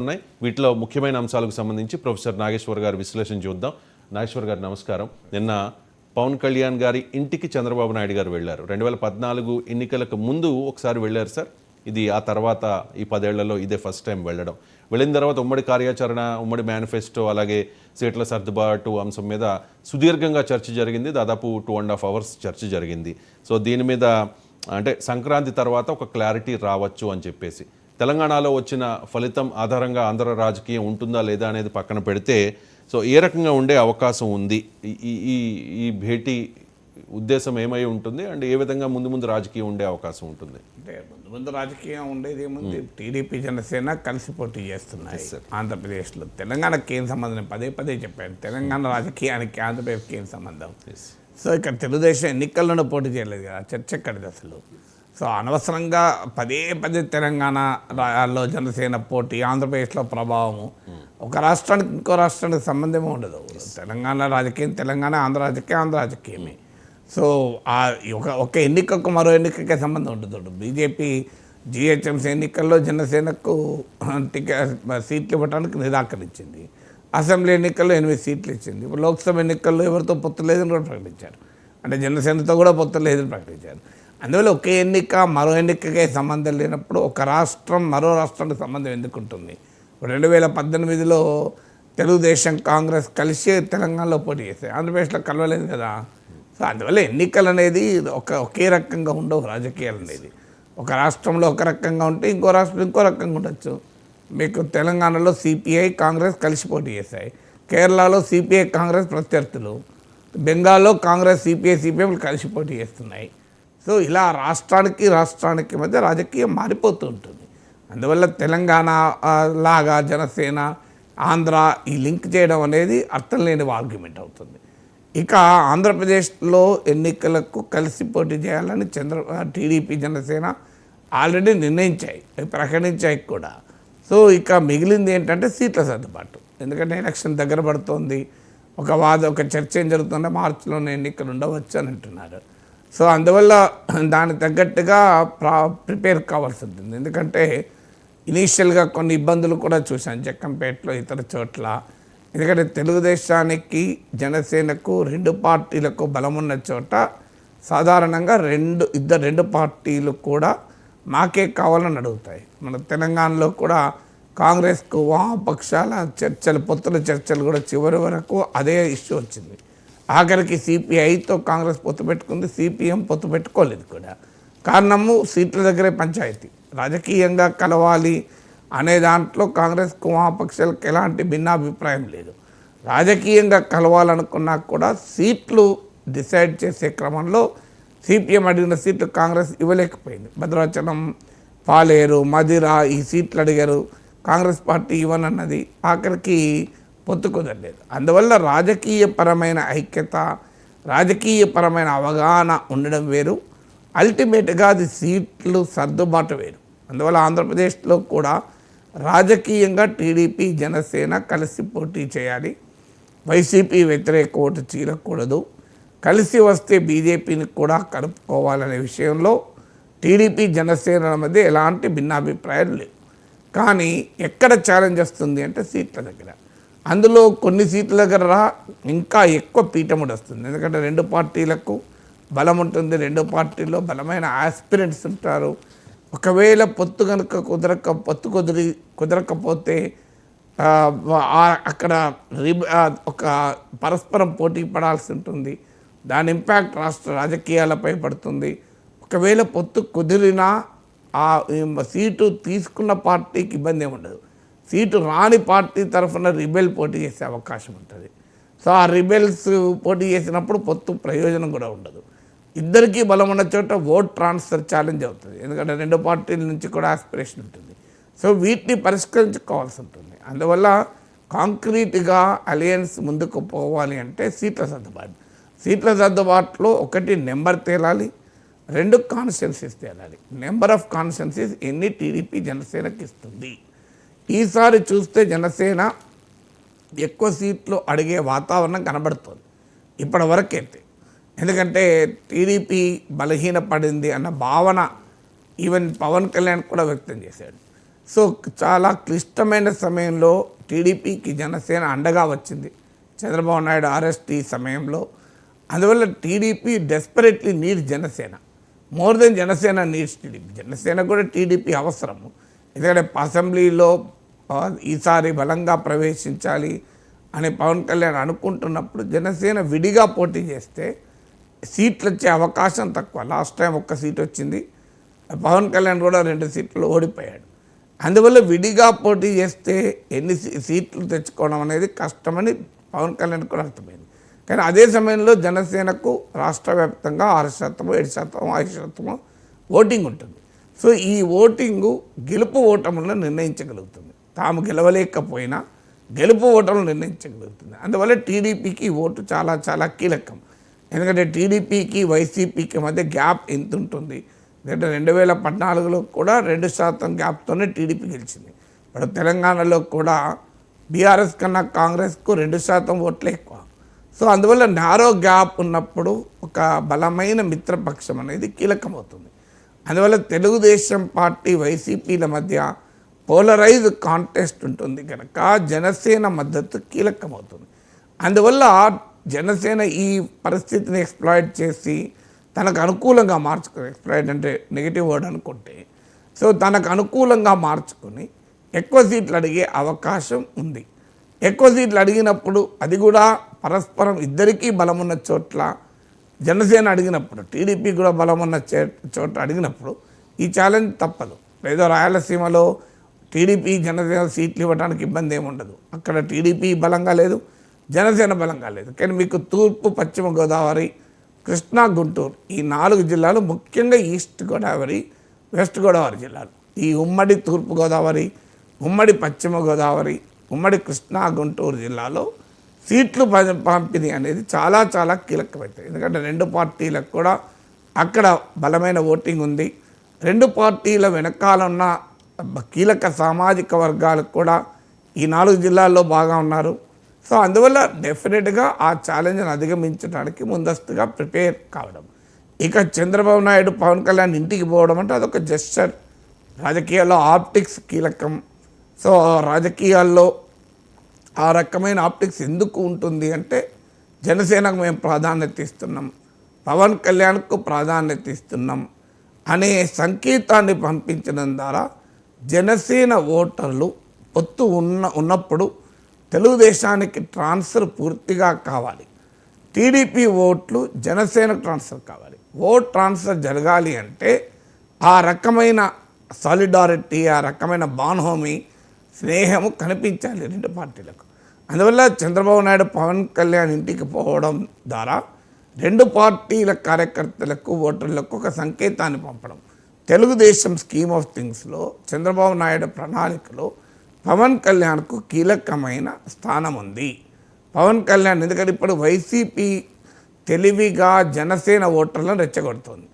ఉన్నాయి. వీటిలో ముఖ్యమైన అంశాలకు సంబంధించి ప్రొఫెసర్ నాగేశ్వర్ గారి విశ్లేషణ చూద్దాం. నాగేశ్వర్ గారు నమస్కారం. నిన్న పవన్ కళ్యాణ్ గారి ఇంటికి చంద్రబాబు నాయుడు గారు వెళ్ళారు. 2014 ఎన్నికలకు ముందు ఒకసారి వెళ్ళారు సార్. ఇది ఆ తర్వాత ఈ 10 ఏళ్లలో ఇదే ఫస్ట్ టైం వెళ్ళడం. వెళ్ళిన తర్వాత ఉమ్మడి కార్యాచరణ, ఉమ్మడి మేనిఫెస్టో, అలాగే సీట్ల సర్దుబాటు అంశం మీద సుదీర్ఘంగా చర్చ జరిగింది. దాదాపు 2.5 అవర్స్ చర్చ జరిగింది. సో దీని మీద అంటే సంక్రాంతి తర్వాత ఒక క్లారిటీ రావచ్చు అని చెప్పేసి, తెలంగాణలో వచ్చిన ఫలితం ఆధారంగా ఆంధ్ర రాజకీయం ఉంటుందా లేదా అనేది పక్కన పెడితే, సో ఏ రకంగా ఉండే అవకాశం ఉంది, ఈ భేటీ ఉద్దేశం ఏమై ఉంటుంది అండ్ ఏ విధంగా ముందు రాజకీయం ఉండే అవకాశం ఉంటుంది? అంటే ముందు రాజకీయం ఉండేది ఏముంది, టీడీపీ జనసేన కలిసి పోటీ చేస్తున్నాయి ఆంధ్రప్రదేశ్లో. తెలంగాణకి ఏం సంబంధం? పదే చెప్పాను, తెలంగాణ రాజకీయానికి ఆంధ్రప్రదేశ్కి ఏం సంబంధం? సో ఇక్కడ తెలుగుదేశం ఎన్నికల్లోనే పోటీ చేయలేదు కదా, చర్చ ఎక్కడిది అసలు? సో అనవసరంగా పదే తెలంగాణలో జనసేన పోటీ, ఆంధ్రప్రదేశ్లో ప్రభావము, ఒక రాష్ట్రానికి ఇంకో రాష్ట్రానికి సంబంధమే ఉండదు. తెలంగాణ రాజకీయం తెలంగాణ, ఆంధ్ర రాజకీయం ఆంధ్ర రాజకీయమే. సో ఒక ఎన్నికకు మరో ఎన్నికకే సంబంధం ఉండదు. బీజేపీ జిహెచ్ఎంసీ ఎన్నికల్లో జనసేనకు సీట్లు ఇవ్వడానికి నిరాకరించింది. అసెంబ్లీ ఎన్నికల్లో 8 సీట్లు ఇచ్చింది. ఇప్పుడు లోక్సభ ఎన్నికల్లో ఎవరితో పొత్తు లేదని కూడా ప్రకటించారు. అంటే జనసేనతో కూడా పొత్తు లేదని ప్రకటించారు. అందువల్ల ఒకే ఎన్నిక మరో ఎన్నికకే సంబంధం లేనప్పుడు ఒక రాష్ట్రం మరో రాష్ట్రానికి సంబంధం ఎందుకు ఉంటుంది? 2018లో తెలుగుదేశం కాంగ్రెస్ కలిసి తెలంగాణలో పోటీ చేస్తాయి, ఆంధ్రప్రదేశ్లో కలవలేదు కదా. సో అందువల్ల ఎన్నికలు అనేది ఒకే రకంగా ఉండవు. రాజకీయాలు అనేది ఒక రాష్ట్రంలో ఒక రకంగా ఉంటే ఇంకో రాష్ట్రంలో ఇంకో రకంగా ఉండొచ్చు. మీకు తెలంగాణలో సిపిఐ కాంగ్రెస్ కలిసి పోటీ చేశాయి, కేరళలో సిపిఐ కాంగ్రెస్ ప్రత్యర్థులు, బెంగాల్లో కాంగ్రెస్ సిపిఐ కలిసి పోటీ చేస్తున్నాయి. సో ఇలా రాష్ట్రానికి మధ్య రాజకీయం మారిపోతూ ఉంటుంది. అందువల్ల తెలంగాణ లాగా జనసేన, ఆంధ్ర ఈ లింక్ చేయడం అనేది అర్థం లేని ఆర్గ్యుమెంట్ అవుతుంది. ఇక ఆంధ్రప్రదేశ్లో ఎన్నికలకు కలిసి పోటీ చేయాలని టీడీపీ జనసేన ఆల్రెడీ నిర్ణయించాయి, ప్రకటించాయి కూడా. సో ఇక మిగిలింది ఏంటంటే సీట్ల సర్దుబాటు. ఎందుకంటే ఎలక్షన్ దగ్గర పడుతోంది, ఒక చర్చ ఏం జరుగుతుందంటే మార్చిలోనే ఎన్నికలు ఉండవచ్చు అని అంటున్నారు. సో అందువల్ల దానికి తగ్గట్టుగా ప్రిపేర్ కావాల్సి ఉంటుంది. ఎందుకంటే ఇనీషియల్గా కొన్ని ఇబ్బందులు కూడా చూశాను జగ్గంపేటలో, ఇతర చోట్ల. ఎందుకంటే తెలుగుదేశానికి జనసేనకు 2 పార్టీలకు బలమున్న చోట సాధారణంగా రెండు పార్టీలు కూడా మాకే కావాలని అడుగుతాయి. మన తెలంగాణలో కూడా కాంగ్రెస్కు వామపక్షాల పొత్తుల చర్చలు కూడా చివరి వరకు అదే ఇష్యూ వచ్చింది. ఆఖరికి సిపిఐతో కాంగ్రెస్ పొత్తు పెట్టుకుంది, సిపిఎం పొత్తు పెట్టుకోలేదు కూడా. కారణము సీట్ల దగ్గరే పంచాయతీ. రాజకీయంగా కలవాలి అనే దాంట్లో కాంగ్రెస్కు వామపక్షాలకు ఎలాంటి భిన్నాభిప్రాయం లేదు. రాజకీయంగా కలవాలనుకున్నా కూడా సీట్లు డిసైడ్ చేసే క్రమంలో సిపిఎం అడిగిన సీట్లు కాంగ్రెస్ ఇవ్వలేకపోయింది. భద్రాచలం, పాలేరు, మదిర ఈ సీట్లు అడిగారు, కాంగ్రెస్ పార్టీ ఇవ్వనన్నది. ఆఖరికి పొత్తు కుదరలేదు. అందువల్ల రాజకీయపరమైన ఐక్యత, రాజకీయపరమైన అవగాహన ఉండడం వేరు, అల్టిమేట్గా అది సీట్లు సర్దుబాటు వేరు. అందువల్ల ఆంధ్రప్రదేశ్లో కూడా రాజకీయంగా టీడీపీ జనసేన కలిసి పోటీ చేయాలి. వైసీపీ వ్యతిరేక ఓటు చీలకూడదు. కలిసి వస్తే బీజేపీని కూడా కలుపుకోవాలనే విషయంలో టీడీపీ జనసేన మధ్య ఎలాంటి భిన్నాభిప్రాయాలు లేవు. కానీ ఎక్కడ ఛాలెంజ్ వస్తుంది అంటే సీట్ల దగ్గర. అందులో కొన్ని సీట్ల దగ్గర ఇంకా ఎక్కువ పీఠముడు వస్తుంది. ఎందుకంటే 2 పార్టీలకు బలం ఉంటుంది, 2 పార్టీల్లో బలమైన ఆస్పిరెంట్స్ ఉంటారు. ఒకవేళ పొత్తు కనుక కుదరకపోతే అక్కడ ఒక పరస్పరం పోటీ పడాల్సి ఉంటుంది. దాని ఇంపాక్ట్ రాష్ట్ర రాజకీయాలపై పడుతుంది. ఒకవేళ పొత్తు కుదిరినా ఆ సీటు తీసుకున్న పార్టీకి ఇబ్బంది ఏమి ఉండదు. సీటు రాని పార్టీ తరఫున రిబెల్ పోటీ చేసే అవకాశం ఉంటుంది. సో ఆ రిబెల్స్ పోటీ చేసినప్పుడు పొత్తు ప్రయోజనం కూడా ఉండదు. ఇద్దరికీ బలం ఉన్న చోట ఓట్ ట్రాన్స్ఫర్ ఛాలెంజ్ అవుతుంది. ఎందుకంటే 2 పార్టీల నుంచి కూడా ఆస్పిరేషన్ ఉంటుంది. సో వీటిని పరిష్కరించుకోవాల్సి ఉంటుంది. అందువల్ల కాంక్రీట్గా అలయన్స్ ముందుకు పోవాలి అంటే సీట్ల సర్దుబాటులో ఒకటి నెంబర్ తేలాలి, 2 కాన్స్టిట్యున్సీస్ తేలాలి. నెంబర్ ఆఫ్ కాన్స్టిట్యున్సీస్ ఎన్ని టీడీపీ జనసేనకి ఇస్తుంది? ఈసారి చూస్తే జనసేన ఎక్కువ సీట్లు అడిగే వాతావరణం కనబడుతుంది ఇప్పటి వరకైతే. ఎందుకంటే టీడీపీ బలహీనపడింది అన్న భావన ఈవెన్ పవన్ కళ్యాణ్ కూడా వ్యక్తం చేశాడు. సో చాలా క్లిష్టమైన సమయంలో టీడీపీకి జనసేన అండగా వచ్చింది చంద్రబాబు నాయుడు అరెస్ట్ ఈ సమయంలో. అందువల్ల TDP desperately need Janasena more than Janasena needs TDP. Janasena కూడా టీడీపీ అవసరము, ఎందుకంటే అసెంబ్లీలో ఈసారి బలంగా ప్రవేశించాలి అని పవన్ కళ్యాణ్ అనుకుంటున్నప్పుడు జనసేన విడిగా పోటీ చేస్తే సీట్లు వచ్చే అవకాశం తక్కువ. లాస్ట్ టైం 1 సీట్ వచ్చింది, పవన్ కళ్యాణ్ కూడా 2 సీట్లు ఓడిపోయాడు. అందువల్ల విడిగా పోటీ చేస్తే ఎన్ని సీట్లు తెచ్చుకోవడం అనేది కష్టమని పవన్ కళ్యాణ్ కూడా అర్థమైంది. కానీ అదే సమయంలో జనసేనకు రాష్ట్ర వ్యాప్తంగా 6%, 7%, 5% ఓటింగ్ ఉంటుంది. సో ఈ ఓటింగు గెలుపు ఓటములను నిర్ణయించగలుగుతుంది. తాము గెలవలేకపోయినా గెలుపు ఓటములు నిర్ణయించగలుగుతుంది. అందువల్ల టీడీపీకి ఓటు చాలా చాలా కీలకం. ఎందుకంటే టీడీపీకి వైసీపీకి మధ్య గ్యాప్ ఎంత ఉంటుంది, ఎందుకంటే 2014లో కూడా 2% గ్యాప్తోనే టీడీపీ గెలిచింది. ఇప్పుడు తెలంగాణలో కూడా బీఆర్ఎస్ కన్నా కాంగ్రెస్కు 2% ఓట్లే ఎక్కువ. సో అందువల్ల నారో గ్యాప్ ఉన్నప్పుడు ఒక బలమైన మిత్రపక్షం అనేది కీలకమవుతుంది. అందువల్ల తెలుగుదేశం పార్టీ వైసీపీల మధ్య పోలరైజ్ కాంటెస్ట్ ఉంటుంది కనుక జనసేన మద్దతు కీలకమవుతుంది. అందువల్ల జనసేన ఈ పరిస్థితిని ఎక్స్ప్లాయిట్ చేసి తనకు అనుకూలంగా మార్చుకుని, ఎక్స్ప్లాయిట్ అంటే నెగిటివ్ వర్డ్ అనుకుంటే, సో తనకు అనుకూలంగా మార్చుకొని ఎక్కువ సీట్లు అడిగే అవకాశం ఉంది. ఎక్కువ సీట్లు అడిగినప్పుడు అది కూడా పరస్పరం ఇద్దరికీ బలమున్న చోట్ల జనసేన అడిగినప్పుడు, టీడీపీ కూడా బలమున్న చోట అడిగినప్పుడు ఈ ఛాలెంజ్ తప్పదు. ఏదో రాయలసీమలో టీడీపీ జనసేన సీట్లు ఇవ్వడానికి ఇబ్బంది ఏమి ఉండదు. అక్కడ టీడీపీ బలంగా లేదు, జనసేన బలంగా లేదు. కానీ మీకు తూర్పు, పశ్చిమ గోదావరి, కృష్ణా, గుంటూరు ఈ 4 జిల్లాలు, ముఖ్యంగా ఈస్ట్ గోదావరి, వెస్ట్ గోదావరి జిల్లాలు, ఈ ఉమ్మడి తూర్పు గోదావరి, ఉమ్మడి పశ్చిమ గోదావరి, ఉమ్మడి కృష్ణా, గుంటూరు జిల్లాలో సీట్లు పంపిణీ అనేది చాలా చాలా కీలకమవుతాయి. ఎందుకంటే 2 పార్టీలకు కూడా అక్కడ బలమైన ఓటింగ్ ఉంది. 2 పార్టీల వెనకాలన్న కీలక సామాజిక వర్గాలకు కూడా ఈ 4 జిల్లాల్లో బాగా ఉన్నారు. సో అందువల్ల డెఫినెట్గా ఆ ఛాలెంజ్ని అధిగమించడానికి ముందస్తుగా ప్రిపేర్ కావడం. ఇక చంద్రబాబు నాయుడు పవన్ కళ్యాణ్ ఇంటికి పోవడం అంటే అదొక జెస్చర్. రాజకీయాల్లో ఆప్టిక్స్ కీలకం. సో రాజకీయాల్లో ఆ రకమైన ఆప్టిక్స్ ఎందుకు ఉంటుంది అంటే జనసేనకు మేము ప్రాధాన్యత ఇస్తున్నాం, పవన్ కళ్యాణ్కు ప్రాధాన్యత ఇస్తున్నాం అనే సంకేతాన్ని పంపించడం ద్వారా జనసేన ఓటర్లు పొత్తు ఉన్నప్పుడు తెలుగుదేశానికి ట్రాన్స్ఫర్ పూర్తిగా కావాలి, టీడీపీ ఓట్లు జనసేనకు ట్రాన్స్ఫర్ కావాలి. ఓట్ ట్రాన్స్ఫర్ జరగాలి అంటే ఆ రకమైన సాలిడారిటీ, ఆ రకమైన బాన్హోమీ స్నేహము కనిపించాలి 2 పార్టీలకు. అందువల్ల చంద్రబాబు నాయుడు పవన్ కళ్యాణ్ ఇంటికి పోవడం ద్వారా 2 పార్టీల కార్యకర్తలకు, ఓటర్లకు ఒక సంకేతాన్ని పంపడం. తెలుగుదేశం స్కీమ్ ఆఫ్ థింగ్స్లో, చంద్రబాబు నాయుడు ప్రణాళికలో పవన్ కళ్యాణ్కు కీలకమైన స్థానం ఉంది. పవన్ కళ్యాణ్ ఎందుకంటే ఇప్పుడు వైసీపీ తెలివిగా జనసేన ఓటర్లను రెచ్చగొడుతుంది.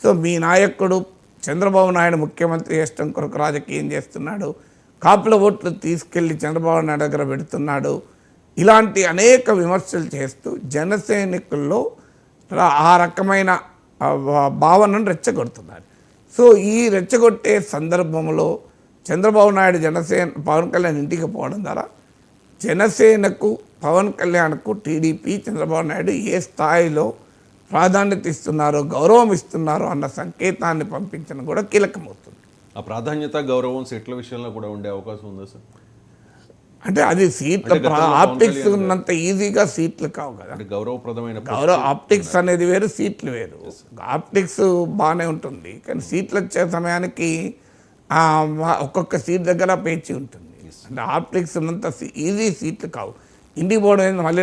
సో మీ నాయకుడు చంద్రబాబు నాయుడు ముఖ్యమంత్రి చేయడం కొరకు రాజకీయం చేస్తున్నాడు, కాపుల ఓట్లు తీసుకెళ్ళి చంద్రబాబు నాయుడు దగ్గర పెడుతున్నాడు, ఇలాంటి అనేక విమర్శలు చేస్తూ జనసైనికుల్లో ఆ రకమైన భావనను రెచ్చగొడుతున్నారు. సో ఈ రెచ్చగొట్టే సందర్భంలో చంద్రబాబు నాయుడు పవన్ కళ్యాణ్ ఇంటికి పోవడం ద్వారా జనసేనకు, పవన్ కళ్యాణ్కు టీడీపీ, చంద్రబాబు నాయుడు ఏ స్థాయిలో ప్రాధాన్యత ఇస్తున్నారో, గౌరవం ఇస్తున్నారో అన్న సంకేతాన్ని పంపించడం కూడా కీలకమవుతుంది. ఆ ప్రాధాన్యత, గౌరవం సీట్ల విషయంలో కూడా ఉండే అవకాశం ఉందా సార్? అంటే అది సీట్ల ఆప్టిక్స్ ఉన్నంత ఈజీగా సీట్లు కావు కదా. గౌరవప్రదమైన ఆప్టిక్స్ అనేది వేరు, సీట్లు వేరు. ఆప్టిక్స్ బాగానే ఉంటుంది, కానీ సీట్లు వచ్చే సమయానికి ఒక్కొక్క సీట్ దగ్గర పేచి ఉంటుంది. అంటే ఆప్టిక్స్ ఉన్నంత ఈజీ సీట్లు కావు. ఇంటికి పోవడం మళ్ళీ